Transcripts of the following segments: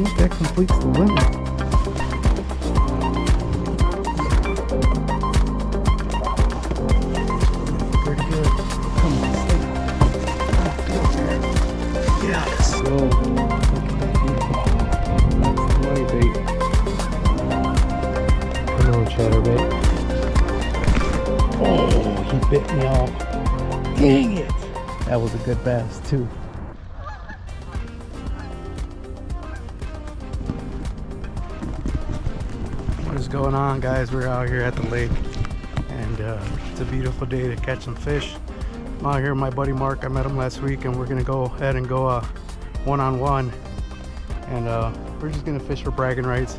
think that completes the limit. Pretty good. Come on, stay. Yeah, let's go. That's the money bait. Hello, chatterbait. Oh, he bit me off. Dang it! That was a good bass too. What is going on, guys? We're out here at the lake, and it's a beautiful day to catch some fish. I'm out here with my buddy Mark. I met him last week, and we're gonna go ahead and go one-on-one, and we're just gonna fish for bragging rights,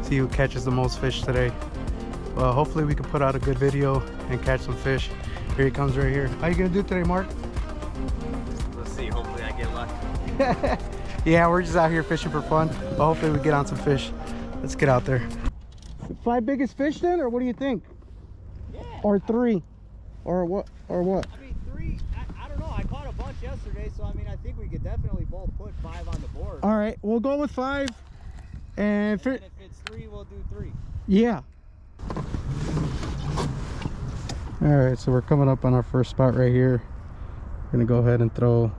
see who catches the most fish today. Well, hopefully we can put out a good video and catch some fish. Here he comes right here. How you gonna do today, Mark? Let's see, hopefully I get lucky. Yeah, we're just out here fishing for fun, but hopefully we get on some fish. Let's get out there. 5 biggest fish then, or what do you think? Yeah. Or 3? Or what? Or what? I mean, 3, I don't know. I caught a bunch yesterday, so I mean, I think we could definitely both put 5 on the board. All right, we'll go with 5. And if it's 3, we'll do 3. Yeah. All right, so we're coming up on our first spot right here. We're gonna go ahead and throw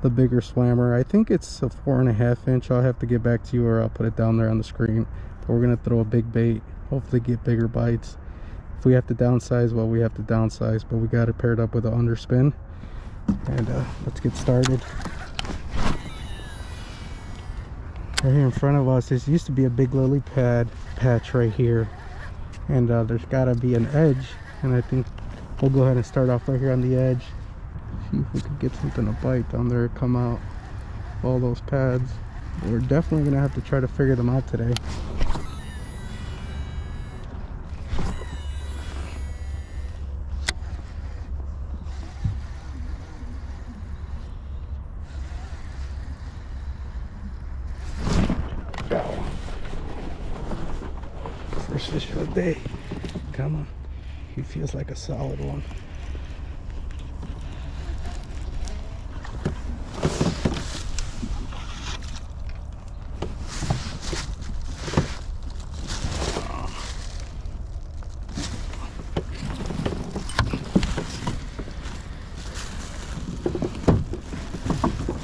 the bigger swammer. I think it's a 4.5 inch. I'll have to get back to you, or I'll put it down there on the screen. But we're gonna throw a big bait, hopefully get bigger bites. If we have to downsize, well, we have to downsize, but we got it paired up with an underspin. And let's get started. Right here in front of us, this used to be a big lily pad patch right here, and there's got to be an edge, and I think we'll go ahead and start off right here on the edge, see if we can get something to bite down there, come out all those pads. We're definitely gonna have to try to figure them out today. First fish of the day. Come on. He feels like a solid one.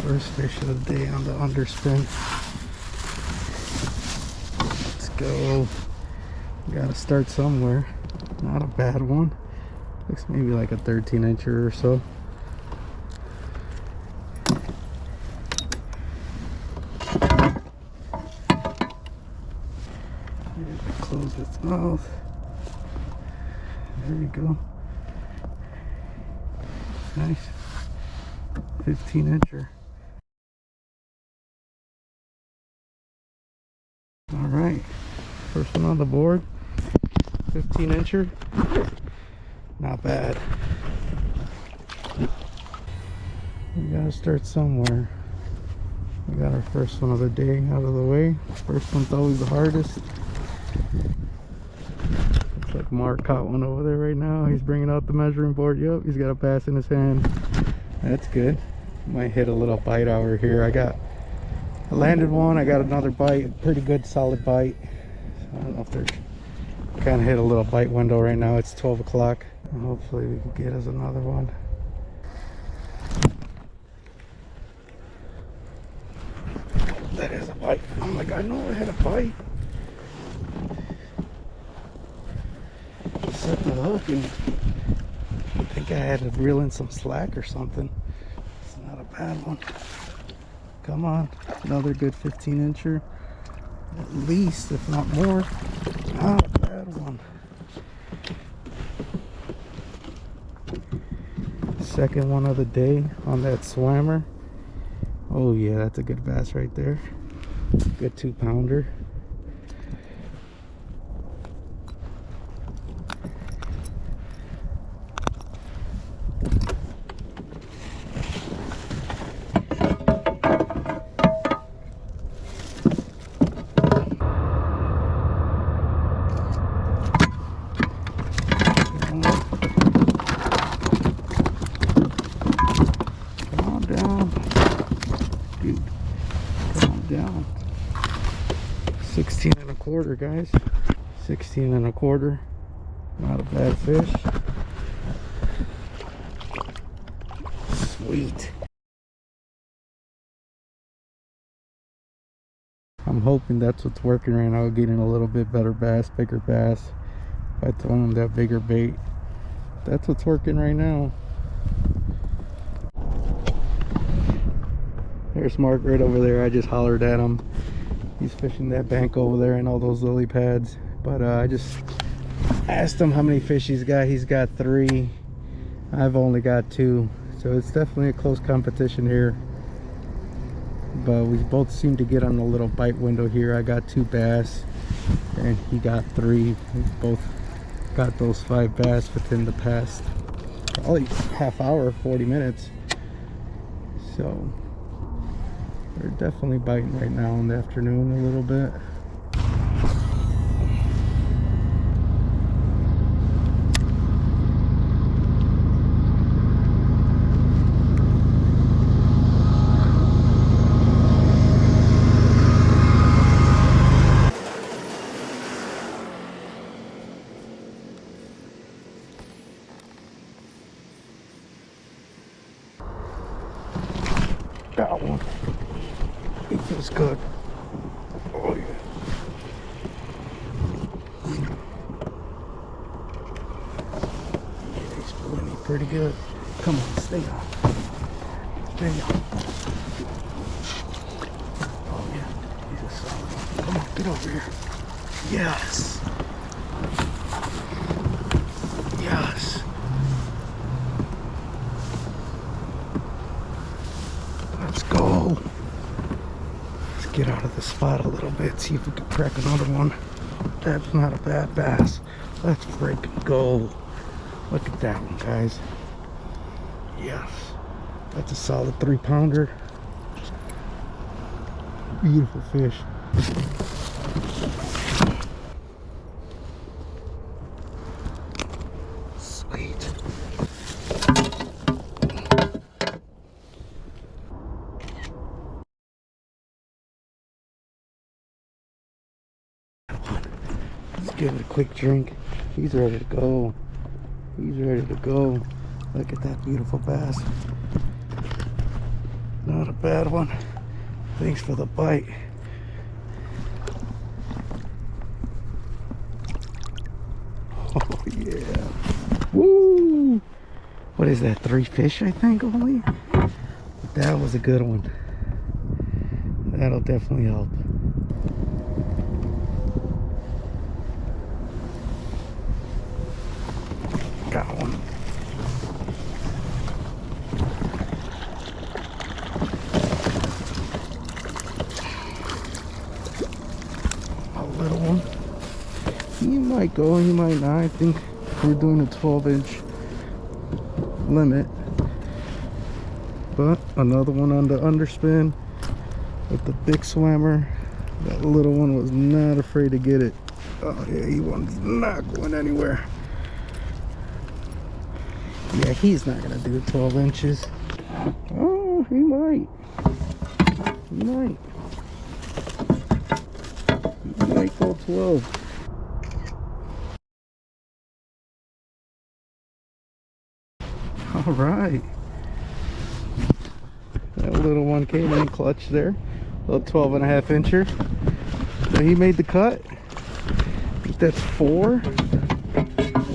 First fish of the day on the underspin. Let's go. Gotta start somewhere. Not a bad one. Looks maybe like a 13 incher or so. Close its mouth. There we go. Nice. 15 incher. All right. First one on the board. 15 incher. Not bad. We gotta start somewhere. We got our first one of the day out of the way. First one's always the hardest. Looks like Mark caught one over there right now. He's bringing out the measuring board. Yep, he's got a bass in his hand. That's good. Might hit a little bite over here. I landed one. I got another bite. Pretty good, solid bite. I don't know if they're kind of hit a little bite window right now. It's 12 o'clock. Hopefully we can get us another one. That is a bite. I'm like, I know I had a bite. Just set the hook, and I think I had to reel in some slack or something. It's not a bad one. Come on, another good 15 incher. At least, if not more. Not a bad one. Second one of the day on that swammer. Oh yeah, that's a good bass right there. Good 2-pounder. Calm down. 16 and a quarter, guys. 16 and a quarter. Not a bad fish. Sweet. I'm hoping that's what's working right now, getting a little bit better bass, bigger bass. By throwing them that bigger bait. That's what's working right now. There's Mark right over there. I just hollered at him. He's fishing that bank over there and all those lily pads. But I just asked him how many fish he's got. He's got 3. I've only got 2. So it's definitely a close competition here. But we both seem to get on a little bite window here. I got 2 bass and he got 3. We both got those 5 bass within the past probably half hour, 40 minutes. So we're definitely biting right now in the afternoon a little bit. Got one. He feels good. Oh yeah. Yeah, he's pulling me pretty good. Come on, stay on. Stay on. Oh yeah, he's a solid one. Come on, get over here. Yes. Yes. Let's go. Let's get out of the spot a little bit, see if we can crack another one. That's not a bad bass. Let's freaking go. Look at that one, guys. Yes. That's a solid 3-pounder. Beautiful fish. Sweet. Let's give it a quick drink. He's ready to go. He's ready to go. Look at that beautiful bass. Not a bad one. Thanks for the bite. Oh yeah. Woo! What is that? 3 fish, I think, only? That was a good one. That'll definitely help. Got one. A little one. He might go, he might not. I think we're doing a 12-inch limit. But another one on the underspin with the big swammer. That little one was not afraid to get it. Oh yeah, he was not going anywhere. Yeah, he's not gonna do 12 inches. Oh, he might. He might. He might go 12. All right. That little one came in clutch there. Little 12.5 incher. So he made the cut. I think that's 4.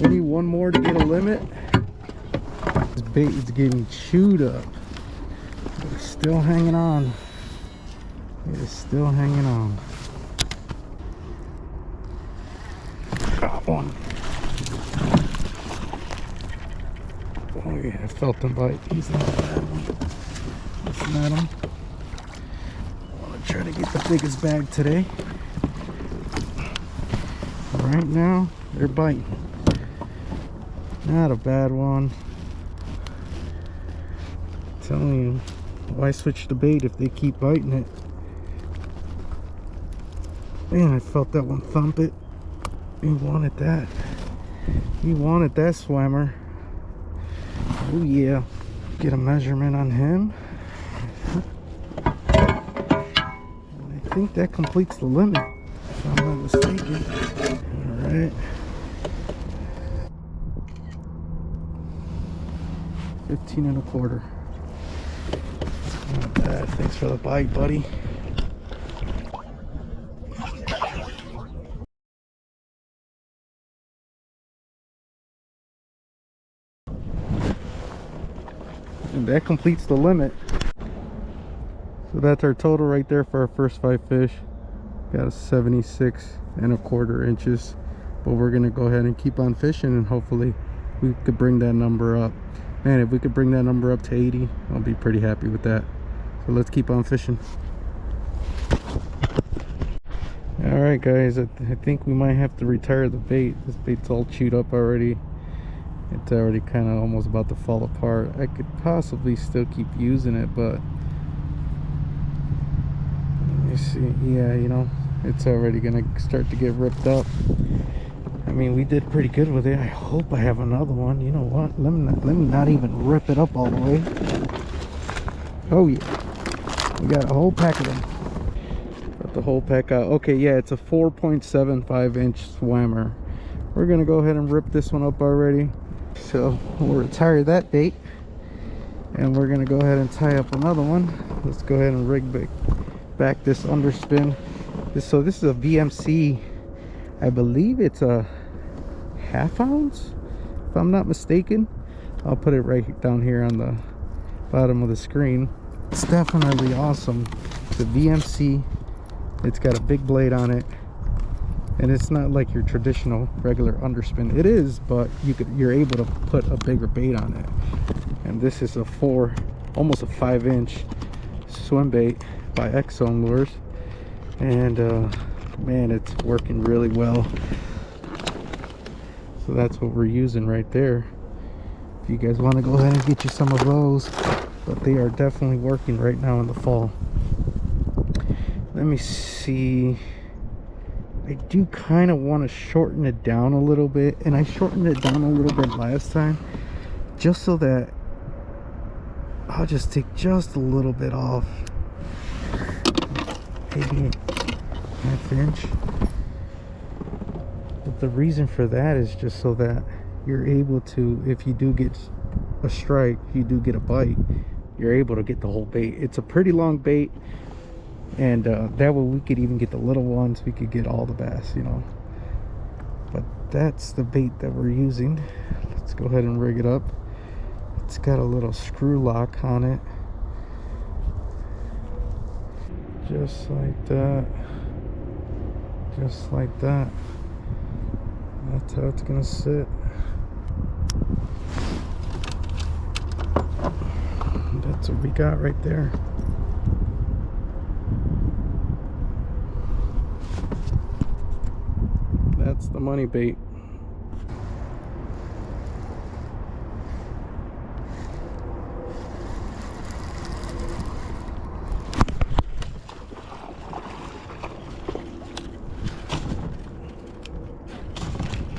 We need one more to get a limit. This bait is getting chewed up. But it's still hanging on. It is still hanging on. Got one. Oh yeah, I felt him bite. He's not a bad one. Listen at him. I want to try to get the biggest bag today. Right now, they're biting. Not a bad one. I'm telling you, why switch the bait if they keep biting it? Man, I felt that one thump it. He wanted that. He wanted that swimmer. Oh yeah. Get a measurement on him. And I think that completes the limit. if I'm not mistaken. All right. 15 1/4. Not bad. Thanks for the bite, buddy. And that completes the limit. So that's our total right there for our first 5 fish. Got a 76 1/4 inches. But we're gonna go ahead and keep on fishing, and hopefully we could bring that number up. Man, if we could bring that number up to 80, I'll be pretty happy with that. So let's keep on fishing. All right, guys, I think we might have to retire the bait. This bait's all chewed up already. It's already kind of almost about to fall apart. I could possibly still keep using it, but let me see. Yeah, you know, it's already gonna start to get ripped up. I mean, we did pretty good with it. I hope I have another one. You know what? Let me not even rip it up all the way. Oh yeah, we got a whole pack of them. Got the whole pack out. Okay, yeah, it's a 4.75 inch swammer. We're gonna go ahead and rip this one up already. So we'll retire that bait, and we're gonna go ahead and tie up another one. Let's go ahead and rig back this underspin. So this is a VMC. I believe it's a 1/2 ounce, if I'm not mistaken. I'll put it right down here on the bottom of the screen. It's definitely awesome. It's a VMC. It's got a big blade on it, and it's not like your traditional regular underspin. It is, but you're able to put a bigger bait on it. And this is a almost a 5 inch swim bait by X Zone Lures, and man, it's working really well. So that's what we're using right there. If you guys want to go ahead and get you some of those, but they are definitely working right now in the fall. Let me see. I do kind of want to shorten it down a little bit, and I shortened it down a little bit last time just so that I'll just take just a little bit off, maybe 1/2 inch. But the reason for that is just so that you're able to, if you do get a strike, if you do get a bite, you're able to get the whole bait. It's a pretty long bait, and that way we could even get the little ones. We could get all the bass, you know. But that's the bait that we're using. Let's go ahead and rig it up. It's got a little screw lock on it, just like that, just like that. That's how it's gonna sit. That's what we got right there. That's the money bait.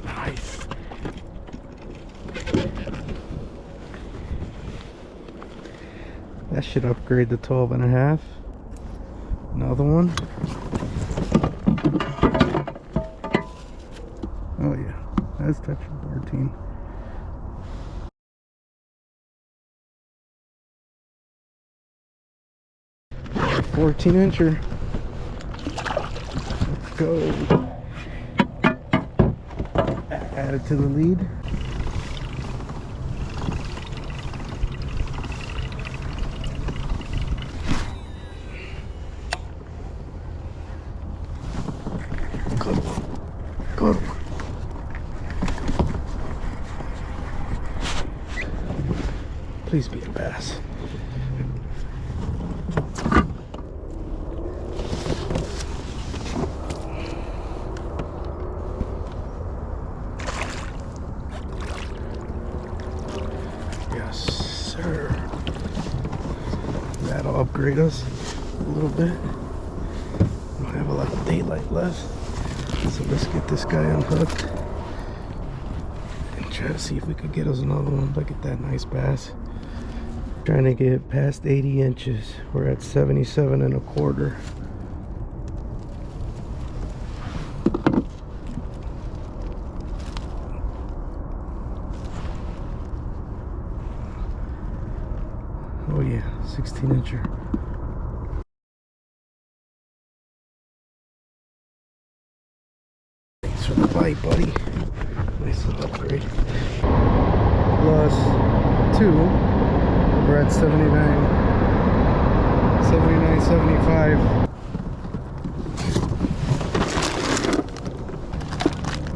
Nice. That should upgrade the 12.5. Another one. Oh yeah, that's touching 14. A 14 incher. Let's go. Add it to the lead. Good one. Good one. Please be a bass. Yes, sir. That'll upgrade us a little bit. We don't have a lot of daylight left, so let's get this guy unhooked and try to see if we could get us another one. Look at that nice bass. Trying to get past 80 inches. We're at 77 1/4. 16 incher. Thanks for the bite, buddy. Nice little upgrade. Plus 2. We're at 79.75.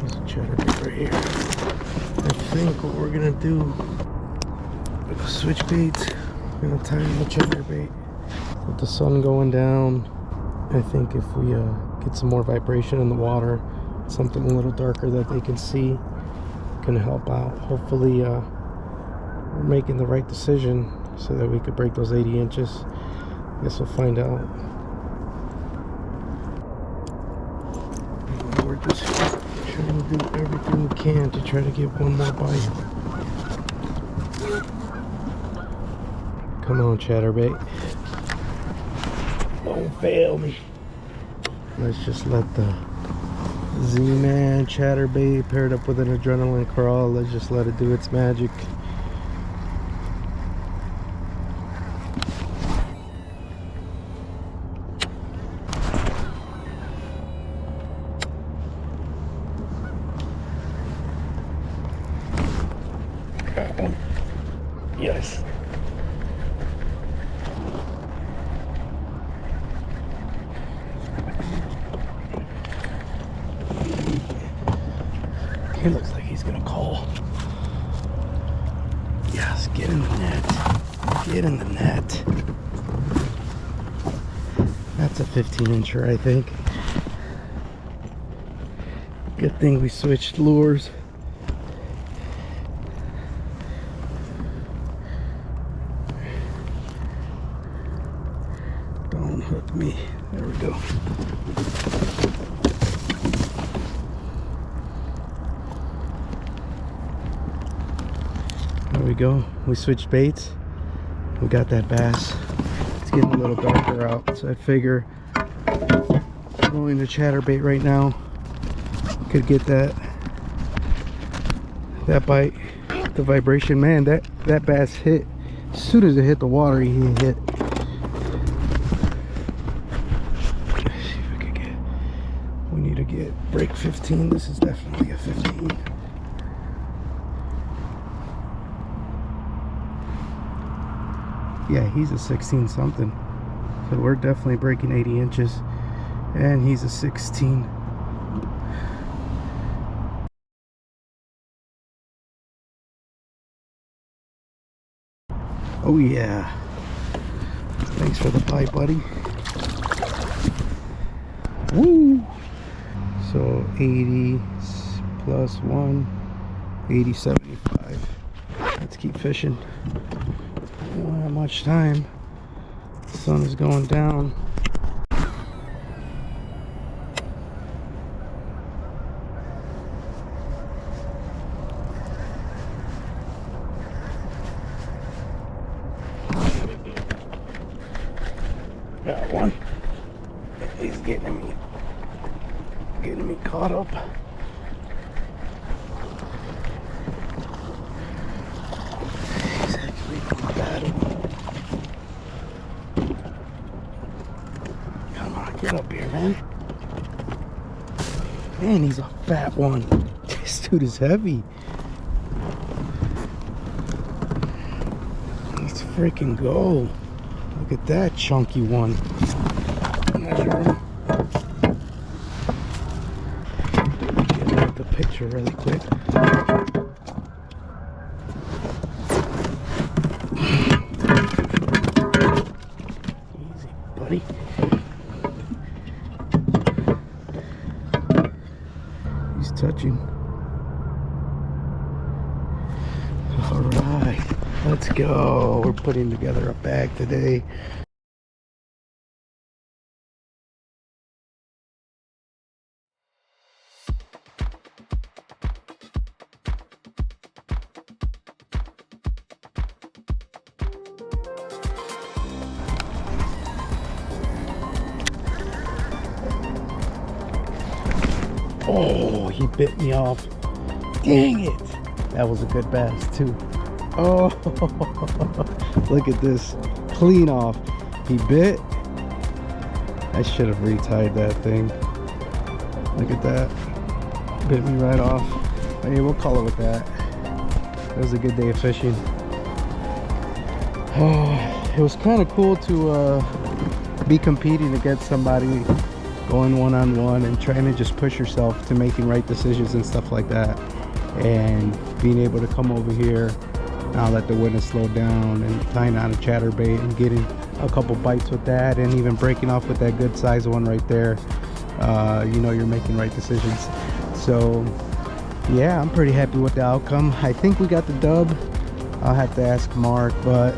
There's a chatterbait right here. I think what we're gonna do with the switch baits, we're gonna tie in the chatterbait. With the sun going down, I think if we get some more vibration in the water, something a little darker that they can see, can help out. Hopefully we're making the right decision so that we could break those 80 inches. Guess we'll find out. We're just trying to do everything we can to try to get one more bite. Come on, chatterbait. Don't fail me. Let's just let the Z-Man chatterbait paired up with an adrenaline crawl. Let's just let it do its magic. Got one. Yes. He looks like he's gonna call. Yes, get in the net. Get in the net. That's a 15 incher, I think. Good thing we switched lures. Don't hook me. There we go. There we go. We switched baits. We got that bass. It's getting a little darker out, so I figure throwing the chatterbait right now could get that bite. The vibration, man, that bass hit. As soon as it hit the water, he hit. Let's see if we can get. We need to get break 15. This is definitely a 15. Yeah, he's a 16 something. So we're definitely breaking 80 inches. And he's a 16. Oh yeah. Thanks for the bite, buddy. Woo! So 80 plus 1, 80.75. Let's keep fishing. We don't have much time. The sun is going down. Got one. He's getting me caught up. He's actually battle. Come on, get up here, man. Man, he's a fat one. This dude is heavy. Let's freaking go. Look at that chunky one. Measure him. Get the picture really quick. Easy, buddy. He's touching. All right, let's go. We're putting together a bag today. Oh, he bit me off. Dang it. That was a good bass too. Oh, look at this clean off. He bit. I should have retied that thing. Look at that. Bit me right off. Hey, we'll call it with that. It was a good day of fishing. It was kind of cool to be competing against somebody, going one-on-one and trying to just push yourself to making right decisions and stuff like that, and being able to come over here now that the wind has slowed down and tying on a chatterbait and getting a couple bites with that, and even breaking off with that good size one right there. You know you're making right decisions. So yeah, I'm pretty happy with the outcome. I think we got the dub. I'll have to ask Mark, but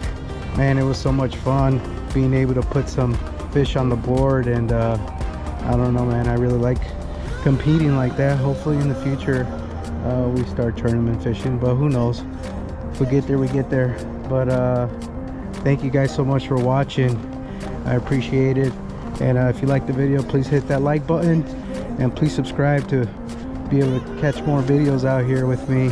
man, it was so much fun being able to put some fish on the board. And I don't know, man, I really like competing like that. Hopefully in the future we start tournament fishing, but who knows, if we get there, we get there. But thank you guys so much for watching. I appreciate it. And if you like the video, please hit that like button, and please subscribe to be able to catch more videos out here with me.